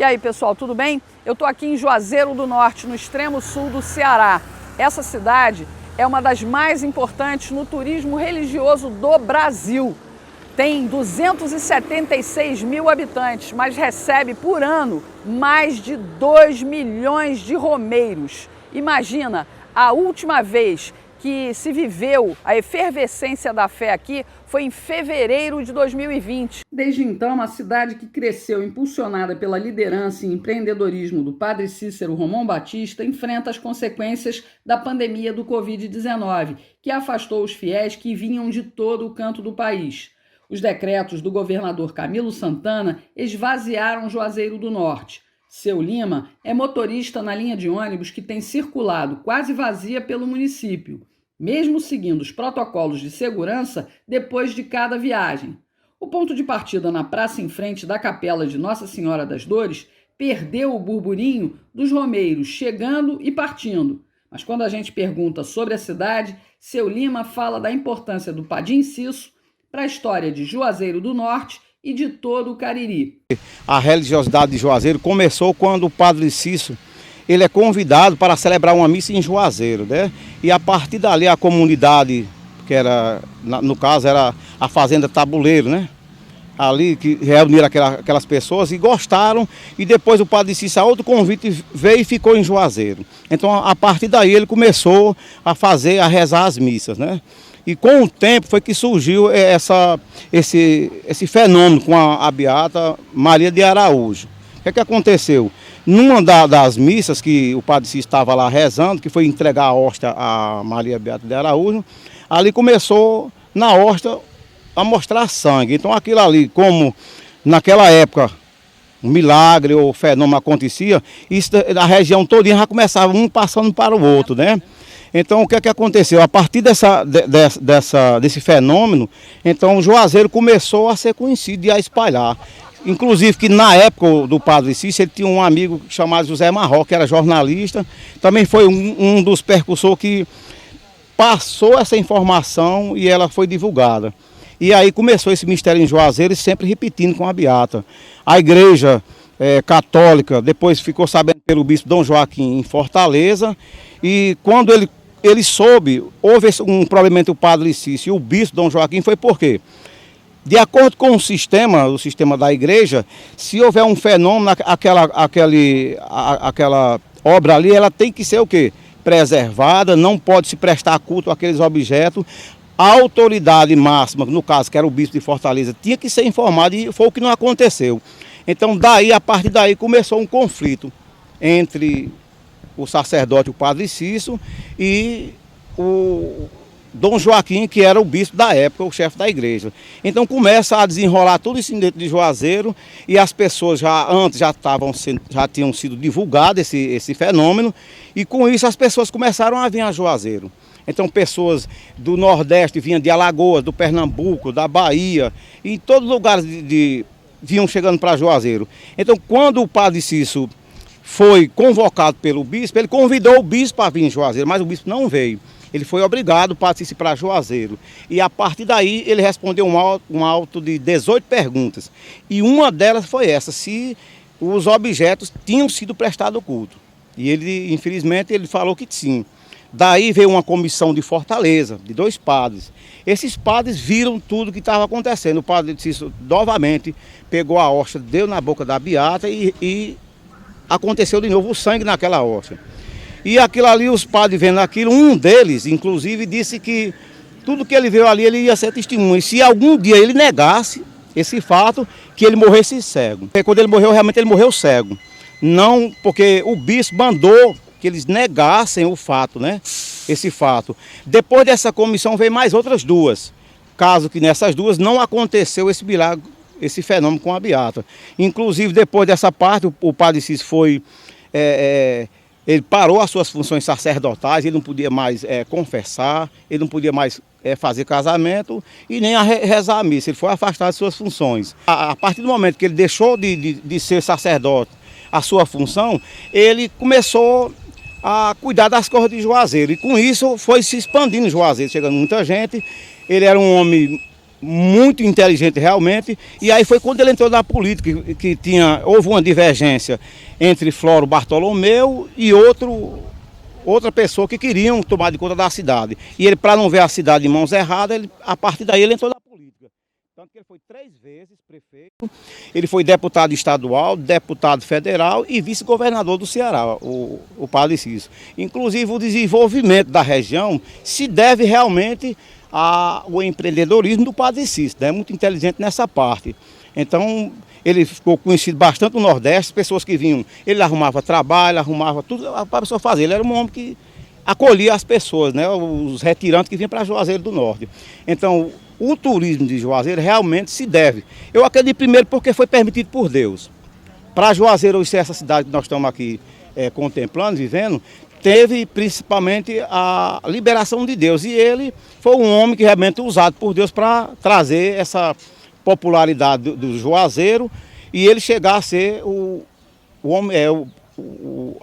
E aí, pessoal, tudo bem? Eu estou aqui em Juazeiro do Norte, no extremo sul do Ceará. Essa cidade é uma das mais importantes no turismo religioso do Brasil. Tem 276 mil habitantes, mas recebe por ano mais de 2 milhões de romeiros. Imagina, a última vez que se viveu a efervescência da fé aqui foi em fevereiro de 2020. Desde então, a cidade que cresceu impulsionada pela liderança e empreendedorismo do padre Cícero Romão Batista enfrenta as consequências da pandemia do Covid-19, que afastou os fiéis que vinham de todo o canto do país. Os decretos do governador Camilo Santana esvaziaram Juazeiro do Norte. Seu Lima é motorista na linha de ônibus que tem circulado quase vazia pelo município, mesmo seguindo os protocolos de segurança depois de cada viagem. O ponto de partida na praça em frente da Capela de Nossa Senhora das Dores perdeu o burburinho dos romeiros chegando e partindo. Mas quando a gente pergunta sobre a cidade, seu Lima fala da importância do Padim Cisso para a história de Juazeiro do Norte e de todo o Cariri. A religiosidade de Juazeiro começou quando o padre Cisso ele é convidado para celebrar uma missa em Juazeiro, né? E a partir dali a comunidade, que era, no caso era a Fazenda Tabuleiro, né? Ali que reuniram aquelas pessoas e gostaram, e depois o padre Cisso, a outro convite, veio e ficou em Juazeiro. Então a partir daí ele começou a rezar as missas, né? E com o tempo foi que surgiu esse fenômeno com a beata Maria de Araújo. O que aconteceu? Numa das missas que o padre Cisso estava lá rezando, que foi entregar a hóstia a Maria Beata de Araújo, ali começou na hóstia a mostrar sangue. Então aquilo ali, como naquela época um milagre ou fenômeno acontecia, isso da região todinha já começava um passando para o outro, né? Então o que aconteceu? A partir desse fenômeno, então o Juazeiro começou a ser conhecido e a espalhar. Inclusive que na época do padre Cisso, ele tinha um amigo chamado José Marró, que era jornalista, também foi um dos percussores que passou essa informação e ela foi divulgada. E aí começou esse mistério em Juazeiro e sempre repetindo com a beata. A igreja católica depois ficou sabendo pelo bispo Dom Joaquim em Fortaleza, e quando ele soube, houve um problema entre o padre Cisso e o bispo Dom Joaquim, foi por quê? De acordo com o sistema da igreja, se houver um fenômeno, aquela obra ali, ela tem que ser o quê? Preservada, não pode se prestar culto àqueles objetos. A autoridade máxima, no caso que era o bispo de Fortaleza, tinha que ser informada, e foi o que não aconteceu. Então a partir daí começou um conflito entre o sacerdote, o padre Cisso, e o Dom Joaquim, que era o bispo da época, o chefe da igreja. Então começa a desenrolar tudo isso dentro de Juazeiro, e as pessoas já tinham sido divulgado esse fenômeno, e com isso as pessoas começaram a vir a Juazeiro. Então pessoas do Nordeste vinham de Alagoas, do Pernambuco, da Bahia, e em todos os lugares vinham chegando para Juazeiro. Então quando o padre Cisso foi convocado pelo bispo, ele convidou o bispo para vir em Juazeiro, mas o bispo não veio. Ele foi obrigado a ir para Juazeiro. E a partir daí ele respondeu um auto de 18 perguntas. E uma delas foi essa, se os objetos tinham sido prestados culto. E ele, infelizmente, ele falou que sim. Daí veio uma comissão de Fortaleza, de 2 padres. Esses padres viram tudo o que estava acontecendo. O padre Cisso novamente pegou a hóstia, deu na boca da beata e aconteceu de novo o sangue naquela hóstia. E aquilo ali, os padres vendo aquilo, um deles, inclusive, disse que tudo que ele viu ali, ele ia ser testemunha. E se algum dia ele negasse esse fato, que ele morresse cego. E quando ele morreu, realmente ele morreu cego. Não, porque o bispo mandou que eles negassem o fato, né? Esse fato. Depois dessa comissão veio mais outras 2. Caso que nessas 2 não aconteceu esse milagre, esse fenômeno com a beata. Inclusive, depois dessa parte, o padre Cisso foi... ele parou as suas funções sacerdotais, ele não podia mais confessar, ele não podia mais fazer casamento e nem rezar a missa. Ele foi afastado de suas funções. A partir do momento que ele deixou de ser sacerdote, a sua função, ele começou a cuidar das coisas de Juazeiro. E com isso foi se expandindo em Juazeiro, chegando muita gente. Ele era um homem muito inteligente realmente, e aí foi quando ele entrou na política, que houve uma divergência entre Floro Bartolomeu e outra pessoa que queriam tomar de conta da cidade. E ele, para não ver a cidade em mãos erradas, a partir daí ele entrou na política. Tanto que ele foi 3 vezes prefeito, ele foi deputado estadual, deputado federal e vice-governador do Ceará, o Padre Cícero. Inclusive o desenvolvimento da região se deve realmente ao empreendedorismo do Padre Cícero, é muito inteligente nessa parte. Então ele ficou conhecido bastante no Nordeste, pessoas que vinham, ele arrumava trabalho, arrumava tudo para a pessoa fazer. Ele era um homem que acolhia as pessoas, né, os retirantes que vinham para Juazeiro do Norte. Então, o turismo de Juazeiro realmente se deve. Eu acredito primeiro porque foi permitido por Deus. Para Juazeiro hoje ser essa cidade que nós estamos aqui contemplando, vivendo, teve principalmente a liberação de Deus. E ele foi um homem que realmente usado por Deus para trazer essa popularidade do Juazeiro e ele chegar a ser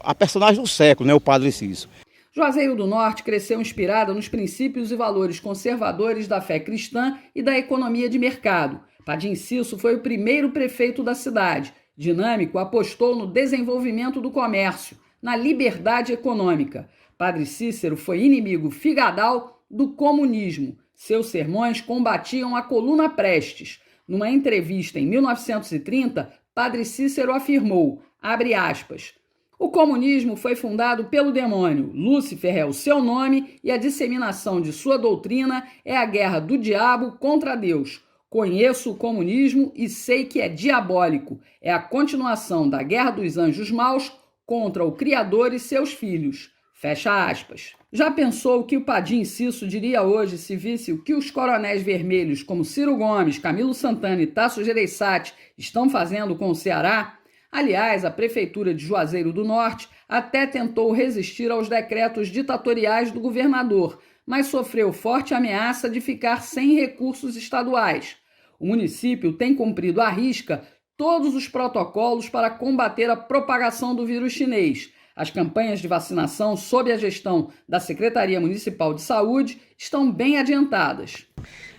a personagem do século, né, o Padre Cícero. Juazeiro do Norte cresceu inspirada nos princípios e valores conservadores da fé cristã e da economia de mercado. Padim Cícero foi o primeiro prefeito da cidade. Dinâmico, apostou no desenvolvimento do comércio, na liberdade econômica. Padre Cícero foi inimigo figadal do comunismo. Seus sermões combatiam a coluna Prestes. Numa entrevista em 1930, Padre Cícero afirmou, abre aspas, o comunismo foi fundado pelo demônio, Lúcifer é o seu nome e a disseminação de sua doutrina é a guerra do diabo contra Deus. Conheço o comunismo e sei que é diabólico. É a continuação da guerra dos anjos maus contra o Criador e seus filhos. Fecha aspas. Já pensou o que o Padim Cícero diria hoje se visse o que os coronéis vermelhos como Ciro Gomes, Camilo Santana e Tasso Gereissati estão fazendo com o Ceará? Aliás, a Prefeitura de Juazeiro do Norte até tentou resistir aos decretos ditatoriais do governador, mas sofreu forte ameaça de ficar sem recursos estaduais. O município tem cumprido à risca todos os protocolos para combater a propagação do vírus chinês. As campanhas de vacinação sob a gestão da Secretaria Municipal de Saúde estão bem adiantadas.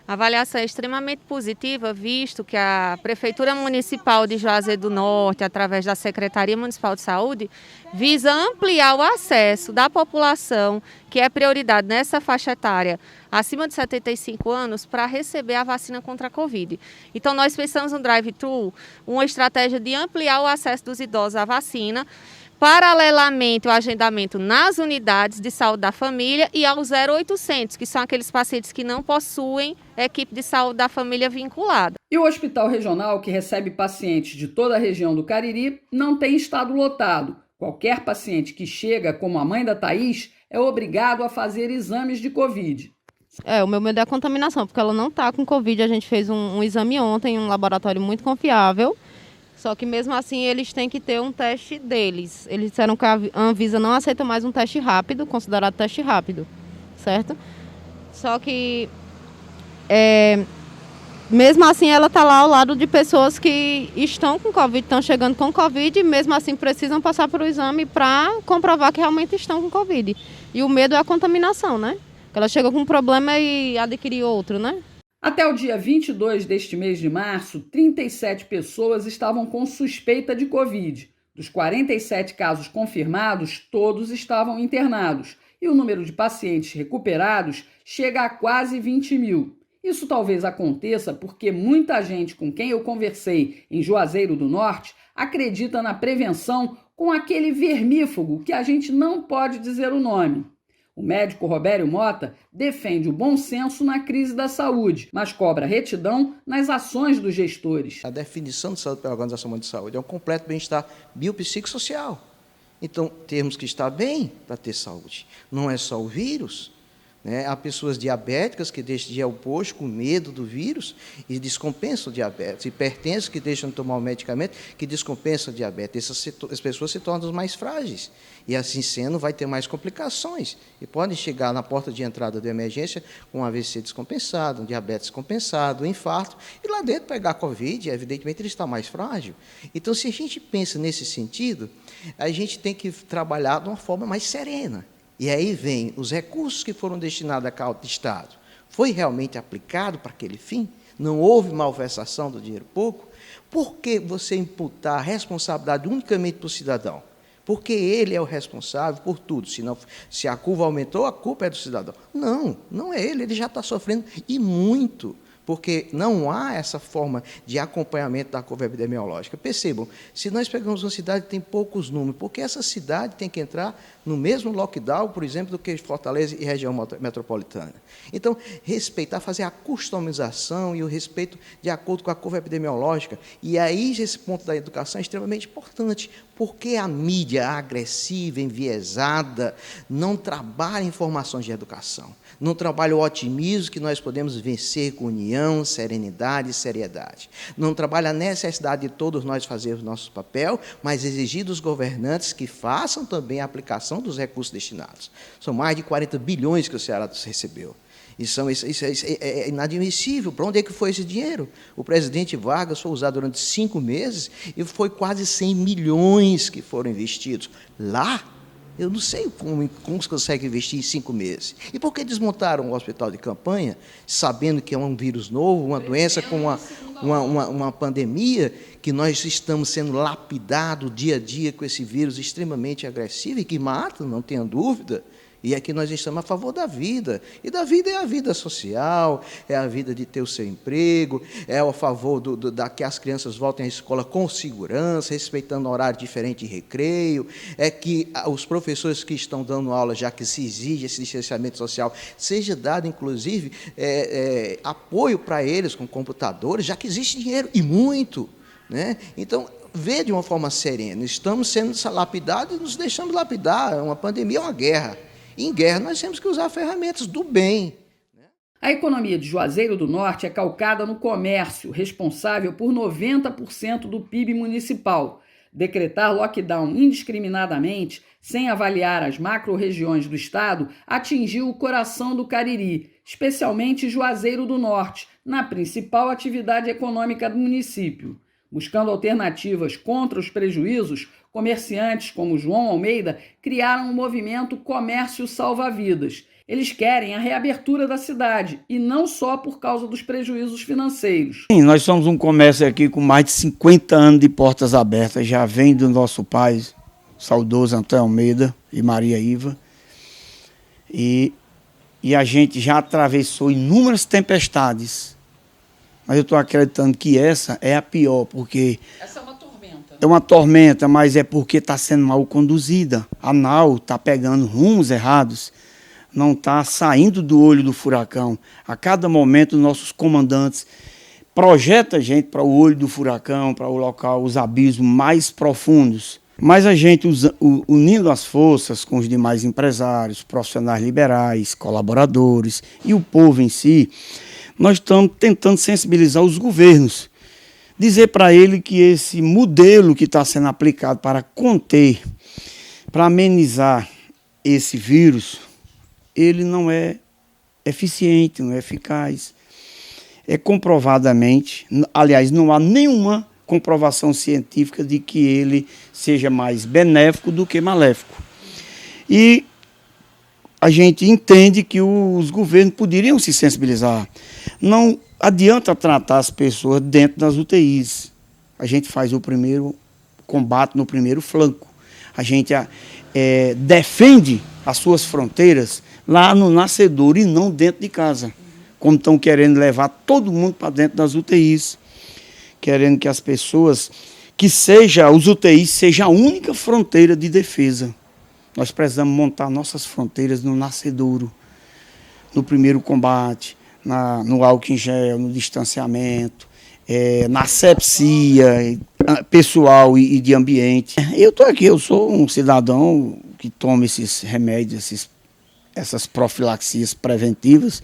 A avaliação é extremamente positiva, visto que a Prefeitura Municipal de Juazeiro do Norte, através da Secretaria Municipal de Saúde, visa ampliar o acesso da população, que é prioridade nessa faixa etária, acima de 75 anos, para receber a vacina contra a Covid. Então, nós pensamos no drive-thru, uma estratégia de ampliar o acesso dos idosos à vacina, paralelamente o agendamento nas unidades de saúde da família e ao 0800, que são aqueles pacientes que não possuem equipe de saúde da família vinculada. E o hospital regional, que recebe pacientes de toda a região do Cariri, não tem estado lotado. Qualquer paciente que chega, como a mãe da Thaís, é obrigado a fazer exames de Covid. O meu medo é a contaminação, porque ela não está com Covid. A gente fez um exame ontem em um laboratório muito confiável. Só que mesmo assim eles têm que ter um teste deles. Eles disseram que a Anvisa não aceita mais um teste rápido, considerado teste rápido, certo? Só que mesmo assim ela está lá ao lado de pessoas que estão com Covid, estão chegando com Covid e mesmo assim precisam passar por um exame para comprovar que realmente estão com Covid. E o medo é a contaminação, né? Que ela chega com um problema e adquire outro, né? Até o dia 22 deste mês de março, 37 pessoas estavam com suspeita de Covid. Dos 47 casos confirmados, todos estavam internados. E o número de pacientes recuperados chega a quase 20 mil. Isso talvez aconteça porque muita gente com quem eu conversei em Juazeiro do Norte acredita na prevenção com aquele vermífugo que a gente não pode dizer o nome. O médico Robério Mota defende o bom senso na crise da saúde, mas cobra retidão nas ações dos gestores. A definição de saúde pela Organização Mundial de Saúde é um completo bem-estar biopsicossocial. Então, temos que estar bem para ter saúde. Não é só o vírus. Né? Há pessoas diabéticas que deixam de ir ao posto com medo do vírus e descompensam o diabetes. Hipertensos que deixam de tomar o medicamento que descompensam o diabetes. Essas pessoas se tornam as mais frágeis. E assim sendo, vai ter mais complicações. E podem chegar na porta de entrada da emergência com um AVC descompensado, um diabetes descompensado, um infarto. E lá dentro pegar Covid, evidentemente ele está mais frágil. Então, se a gente pensa nesse sentido, a gente tem que trabalhar de uma forma mais serena. E aí vem os recursos que foram destinados a cada Estado. Foi realmente aplicado para aquele fim? não houve malversação do dinheiro público, por que você imputar a responsabilidade unicamente para o cidadão? Porque ele é o responsável por tudo. Se a curva aumentou, a culpa é do cidadão. Não, não é ele já está sofrendo, e muito. Porque não há essa forma de acompanhamento da curva epidemiológica. Percebam, se nós pegamos uma cidade que tem poucos números, porque essa cidade tem que entrar no mesmo lockdown, por exemplo, do que Fortaleza e região metropolitana. Então, respeitar, fazer a customização e o respeito de acordo com a curva epidemiológica. E aí, esse ponto da educação é extremamente importante, porque a mídia agressiva, enviesada, não trabalha informações de educação, não trabalha o otimismo que nós podemos vencer com união, serenidade e seriedade. Não trabalha a necessidade de todos nós fazermos nosso papel, mas exigir dos governantes que façam também a aplicação dos recursos destinados. São mais de 40 bilhões que o Ceará recebeu. Isso é inadmissível. Para onde é que foi esse dinheiro? O presidente Vargas foi usado durante 5 meses e foi quase 100 milhões que foram investidos. Lá, eu não sei como se consegue investir em 5 meses. E por que desmontaram o hospital de campanha, sabendo que é um vírus novo, uma doença com uma pandemia, que nós estamos sendo lapidados dia a dia com esse vírus extremamente agressivo e que mata, não tenha dúvida. E aqui nós estamos a favor da vida. E da vida é a vida social, é a vida de ter o seu emprego, é a favor que as crianças voltem à escola com segurança, respeitando horário diferente de recreio, é que os professores que estão dando aula, já que se exige esse distanciamento social, seja dado, inclusive, apoio para eles com computadores, já que existe dinheiro, e muito, né? Então, vê de uma forma serena. Estamos sendo lapidados e nos deixamos lapidar. Uma pandemia é uma guerra. Em guerra, nós temos que usar ferramentas do bem. A economia de Juazeiro do Norte é calcada no comércio, responsável por 90% do PIB municipal. Decretar lockdown indiscriminadamente, sem avaliar as macro-regiões do estado, atingiu o coração do Cariri, especialmente Juazeiro do Norte, na principal atividade econômica do município. Buscando alternativas contra os prejuízos, comerciantes como João Almeida criaram o movimento Comércio Salva-Vidas. Eles querem a reabertura da cidade, e não só por causa dos prejuízos financeiros. Sim, nós somos um comércio aqui com mais de 50 anos de portas abertas, já vem do nosso pai, saudoso Antônio Almeida e Maria Iva. E a gente já atravessou inúmeras tempestades. Mas eu estou acreditando que essa é a pior, porque... Essa é uma tormenta. É uma tormenta, mas é porque está sendo mal conduzida. A nau está pegando rumos errados, não está saindo do olho do furacão. A cada momento, nossos comandantes projetam a gente para o olho do furacão, para o local, os abismos mais profundos. Mas a gente, unindo as forças com os demais empresários, profissionais liberais, colaboradores e o povo em si, nós estamos tentando sensibilizar os governos, dizer para ele que esse modelo que está sendo aplicado para conter, para amenizar esse vírus, ele não é eficiente, não é eficaz. É comprovadamente, aliás, não há nenhuma comprovação científica de que ele seja mais benéfico do que maléfico. E a gente entende que os governos poderiam se sensibilizar. Não adianta tratar as pessoas dentro das UTIs. A gente faz o primeiro combate no primeiro flanco. A gente defende as suas fronteiras lá no nascedouro e não dentro de casa. Como estão querendo levar todo mundo para dentro das UTIs. Querendo que as pessoas, os UTIs seja a única fronteira de defesa. Nós precisamos montar nossas fronteiras no nascedouro, no primeiro combate, no álcool em gel, no distanciamento, na asepsia pessoal e de ambiente. Eu estou aqui, eu sou um cidadão que toma esses remédios, essas profilaxias preventivas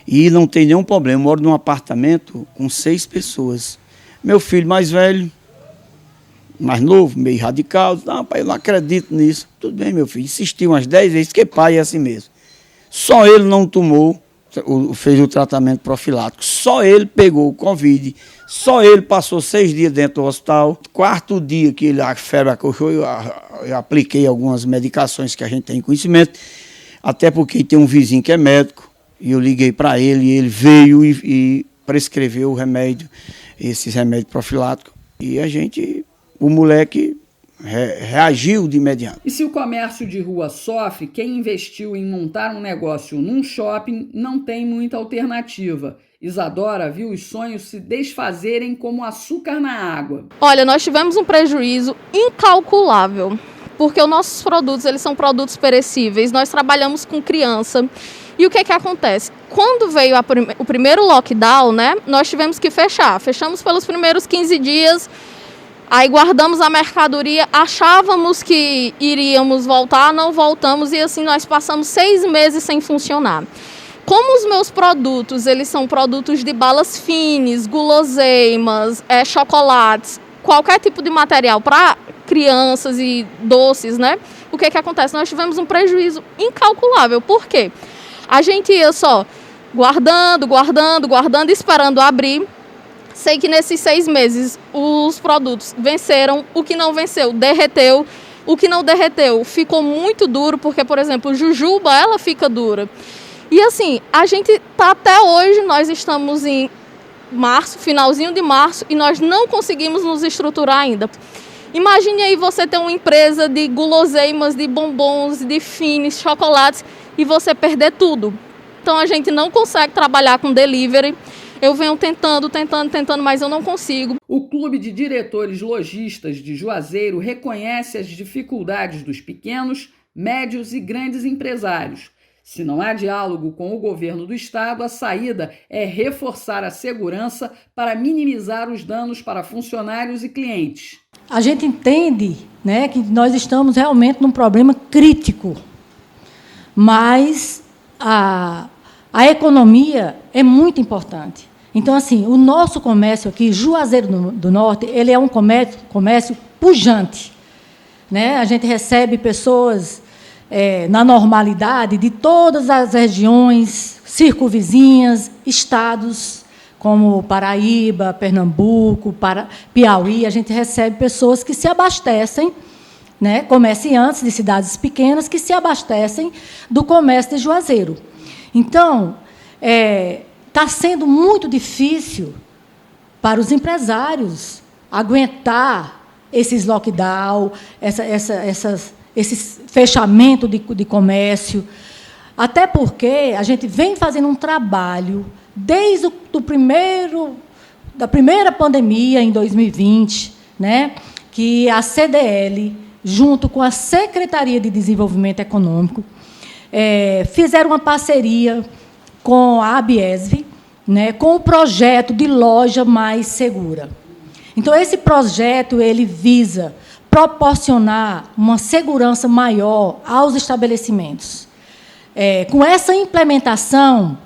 e não tem nenhum problema. Eu moro num apartamento com 6 pessoas. Meu filho mais velho, mais novo, meio radical, não, pai, eu não acredito nisso. Tudo bem, meu filho, insistiu umas 10 vezes, que pai é assim mesmo. Só ele não tomou, fez o tratamento profilático, só ele pegou o Covid, só ele passou 6 dias dentro do hospital. 4º dia que a febre acochou, eu apliquei algumas medicações que a gente tem conhecimento, até porque tem um vizinho que é médico, e eu liguei para ele, e ele veio e prescreveu o remédio, esses remédios profiláticos, e o moleque reagiu de imediato. E se o comércio de rua sofre, quem investiu em montar um negócio num shopping não tem muita alternativa. Isadora viu os sonhos se desfazerem como açúcar na água. Olha, nós tivemos um prejuízo incalculável, porque os nossos produtos, eles são produtos perecíveis, nós trabalhamos com criança. E o que acontece? Quando veio o primeiro lockdown, né, nós tivemos que fechar. Fechamos pelos primeiros 15 dias, aí guardamos a mercadoria, achávamos que iríamos voltar, não voltamos e assim nós passamos 6 meses sem funcionar. Como os meus produtos, eles são produtos de balas finas, guloseimas, chocolates, qualquer tipo de material para crianças e doces, né? O que acontece? Nós tivemos um prejuízo incalculável. Por quê? A gente ia só guardando, esperando abrir. Sei que nesses 6 meses os produtos venceram, o que não venceu derreteu, o que não derreteu ficou muito duro, porque, por exemplo, jujuba, ela fica dura. E assim, a gente tá até hoje, nós estamos em março, finalzinho de março, e nós não conseguimos nos estruturar ainda. Imagine aí você ter uma empresa de guloseimas, de bombons, de finis, chocolates, e você perder tudo. Então a gente não consegue trabalhar com delivery. Eu venho tentando, mas eu não consigo. O Clube de Diretores Lojistas de Juazeiro reconhece as dificuldades dos pequenos, médios e grandes empresários. Se não há diálogo com o governo do estado, a saída é reforçar a segurança para minimizar os danos para funcionários e clientes. A gente entende, né, que nós estamos realmente num problema crítico, mas a economia é muito importante. Então, assim, o nosso comércio aqui, Juazeiro do Norte, ele é um comércio pujante, né? A gente recebe pessoas na normalidade de todas as regiões circunvizinhas, estados como Paraíba, Pernambuco, Piauí. A gente recebe pessoas que se abastecem, né, comerciantes de cidades pequenas que se abastecem do comércio de Juazeiro. Então, está sendo muito difícil para os empresários aguentar esses lockdown, esse fechamento de comércio, até porque a gente vem fazendo um trabalho desde da primeira pandemia, em 2020, né, que a CDL, junto com a Secretaria de Desenvolvimento Econômico, fizeram uma parceria com a ABESV, né, com o projeto de loja mais segura. Então, esse projeto ele visa proporcionar uma segurança maior aos estabelecimentos. Com essa implementação,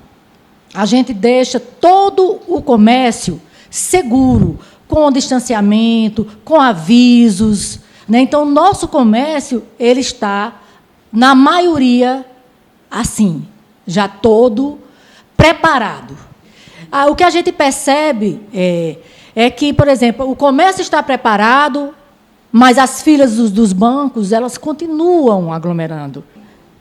a gente deixa todo o comércio seguro, com distanciamento, com avisos, né? Então, o nosso comércio ele está, na maioria, assim, já todo preparado. O que a gente percebe é que, por exemplo, o comércio está preparado, mas as filas dos bancos, elas continuam aglomerando.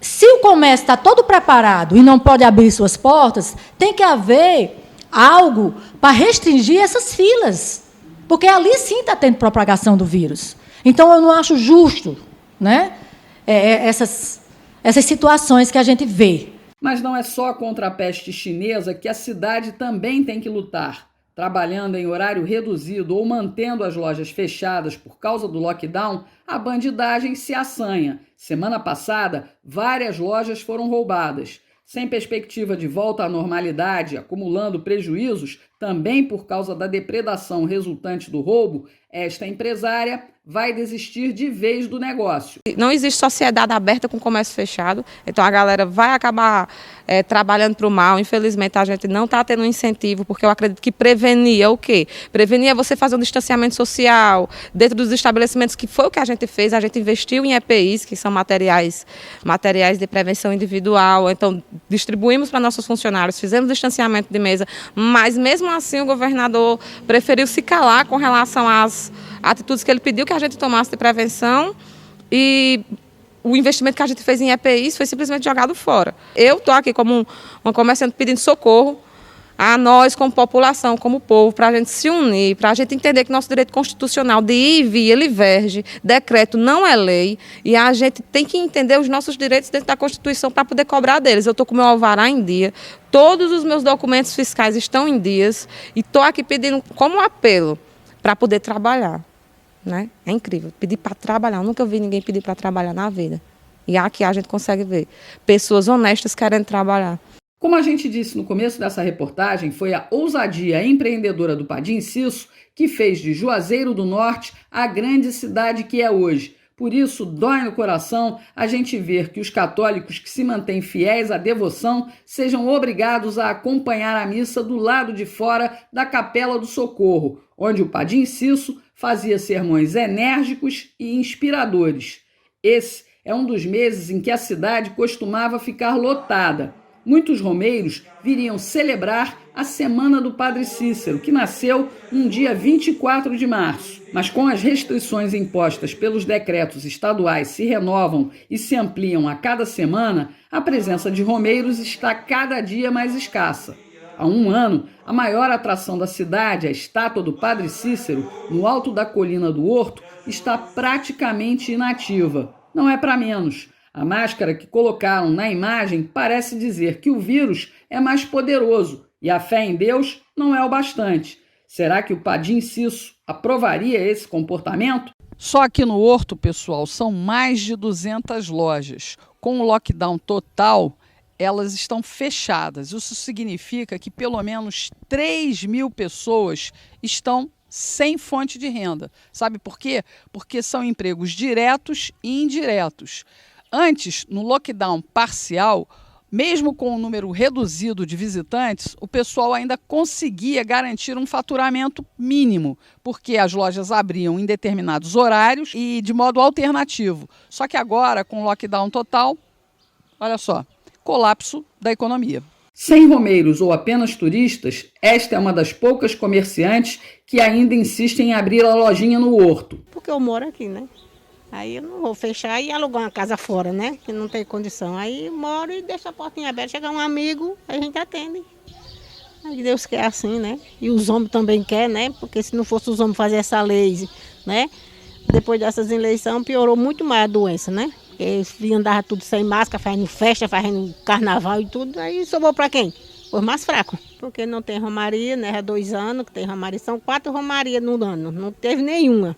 Se o comércio está todo preparado e não pode abrir suas portas, tem que haver algo para restringir essas filas, porque ali sim está tendo propagação do vírus. Então, eu não acho justo, né, essas situações que a gente vê. Mas não é só contra a peste chinesa que a cidade também tem que lutar. Trabalhando em horário reduzido ou mantendo as lojas fechadas por causa do lockdown, a bandidagem se assanha. Semana passada, várias lojas foram roubadas. Sem perspectiva de volta à normalidade, acumulando prejuízos, também por causa da depredação resultante do roubo, esta empresária vai desistir de vez do negócio. Não existe sociedade aberta com comércio fechado, então a galera vai acabar trabalhando para o mal. Infelizmente, a gente não está tendo um incentivo, porque eu acredito que prevenir é o quê? Prevenir é você fazer um distanciamento social dentro dos estabelecimentos, que foi o que a gente fez. A gente investiu em EPIs, que são materiais de prevenção individual, então distribuímos para nossos funcionários, fizemos distanciamento de mesa, mas mesmo assim o governador preferiu se calar com relação às atitudes que ele pediu que a gente tomasse de prevenção, e o investimento que a gente fez em EPIs foi simplesmente jogado fora. Eu estou aqui como uma comerciante pedindo socorro a nós como população, como povo, para a gente se unir, para a gente entender que nosso direito constitucional de ir e vir, ele verge, decreto não é lei, e a gente tem que entender os nossos direitos dentro da Constituição para poder cobrar deles. Eu estou com o meu alvará em dia, todos os meus documentos fiscais estão em dias, e estou aqui pedindo como apelo para poder trabalhar. Né? É incrível, pedir para trabalhar, eu nunca vi ninguém pedir para trabalhar na vida. E aqui a gente consegue ver pessoas honestas querendo trabalhar. Como a gente disse no começo dessa reportagem, foi a ousadia empreendedora do Padim Cisso que fez de Juazeiro do Norte a grande cidade que é hoje. Por isso, dói no coração a gente ver que os católicos que se mantêm fiéis à devoção sejam obrigados a acompanhar a missa do lado de fora da Capela do Socorro, onde o Padim Cisso fazia sermões enérgicos e inspiradores. Esse é um dos meses em que a cidade costumava ficar lotada. Muitos romeiros viriam celebrar a Semana do Padre Cícero, que nasceu no dia 24 de março. Mas com as restrições impostas pelos decretos estaduais se renovam e se ampliam a cada semana, a presença de romeiros está cada dia mais escassa. Há um ano, a maior atração da cidade, a estátua do Padre Cícero, no alto da colina do Horto, está praticamente inativa. Não é para menos. A máscara que colocaram na imagem parece dizer que o vírus é mais poderoso e a fé em Deus não é o bastante. Será que o Padim Cisso aprovaria esse comportamento? Só aqui no Horto, pessoal, são mais de 200 lojas. Com o lockdown total, elas estão fechadas. Isso significa que pelo menos 3.000 pessoas estão sem fonte de renda. Sabe por quê? Porque são empregos diretos e indiretos. Antes, no lockdown parcial, mesmo com um número reduzido de visitantes, o pessoal ainda conseguia garantir um faturamento mínimo, porque as lojas abriam em determinados horários e de modo alternativo. Só que agora, com o lockdown total, olha só, colapso da economia. Sem romeiros ou apenas turistas, esta é uma das poucas comerciantes que ainda insistem em abrir a lojinha no Horto. Porque eu moro aqui, né? Aí eu não vou fechar e alugar uma casa fora, né? Que não tem condição. Aí moro e deixo a portinha aberta. Chega um amigo, a gente atende. Aí Deus quer assim, né? E os homens também querem, né? Porque se não fosse os homens fazer essa lei, né? Depois dessas eleições piorou muito mais a doença, né? Eles andavam tudo sem máscara, fazendo festa, fazendo carnaval e tudo. Aí sobrou para quem? Os mais fracos. Porque não tem romaria, né? Há 2 anos que tem romaria. São 4 romarias no ano. Não teve nenhuma.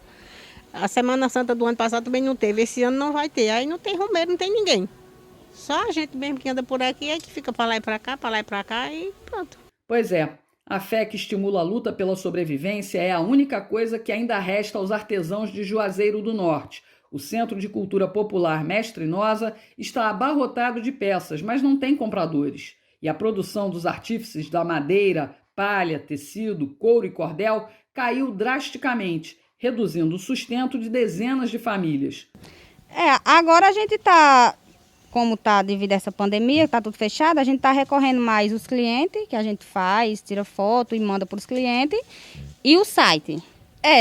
A Semana Santa do ano passado também não teve, esse ano não vai ter. Aí não tem romeiro, não tem ninguém. Só a gente mesmo que anda por aqui, é que fica para lá e para cá, para lá e para cá e pronto. Pois é, a fé que estimula a luta pela sobrevivência é a única coisa que ainda resta aos artesãos de Juazeiro do Norte. O Centro de Cultura Popular Mestre Nosa está abarrotado de peças, mas não tem compradores. E a produção dos artífices da madeira, palha, tecido, couro e cordel caiu drasticamente, reduzindo o sustento de dezenas de famílias. Agora a gente está, como está devido a essa pandemia, está tudo fechado, a gente está recorrendo mais os clientes, que a gente faz, tira foto e manda para os clientes, e o site.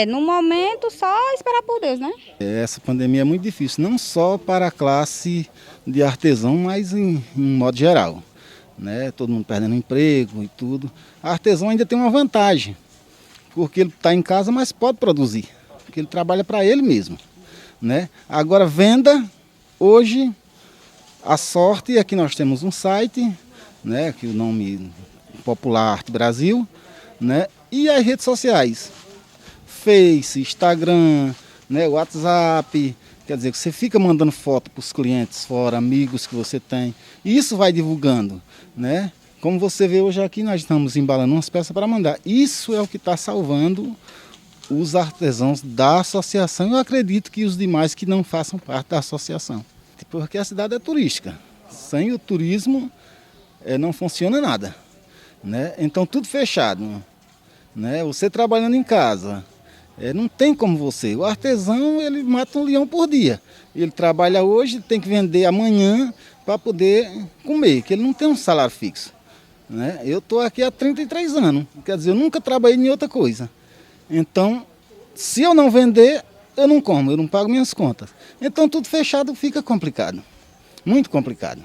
No momento, só esperar por Deus, né? Essa pandemia é muito difícil, não só para a classe de artesão, mas em modo geral, né? Todo mundo perdendo emprego e tudo. A artesão ainda tem uma vantagem, porque ele está em casa, mas pode produzir, porque ele trabalha para ele mesmo, né? Agora, venda, hoje, a sorte é que nós temos um site, né? Que o nome Popular Arte Brasil, né? E as redes sociais, Face, Instagram, né? WhatsApp, quer dizer, você fica mandando foto para os clientes fora, amigos que você tem, e isso vai divulgando, né? Como você vê hoje aqui, nós estamos embalando umas peças para mandar. Isso é o que está salvando os artesãos da associação. Eu acredito que os demais que não façam parte da associação. Porque a cidade é turística. Sem o turismo não funciona nada, né? Então tudo fechado, né? Você trabalhando em casa, não tem como você. O artesão, ele mata um leão por dia. Ele trabalha hoje, tem que vender amanhã para poder comer, que ele não tem um salário fixo. Né? Eu estou aqui há 33 anos, quer dizer, eu nunca trabalhei em outra coisa. Então, se eu não vender, eu não como, eu não pago minhas contas. Então, tudo fechado fica complicado, muito complicado.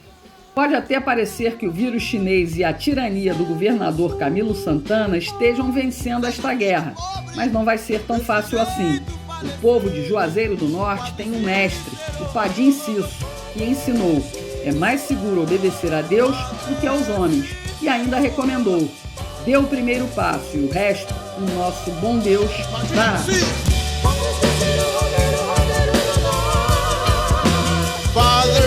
Pode até parecer que o vírus chinês e a tirania do governador Camilo Santana estejam vencendo esta guerra, mas não vai ser tão fácil assim. O povo de Juazeiro do Norte tem um mestre, o Padim Cisso, que ensinou: é mais seguro obedecer a Deus do que aos homens, e ainda recomendou: dê o primeiro passo e o resto, o nosso bom Deus dará. Father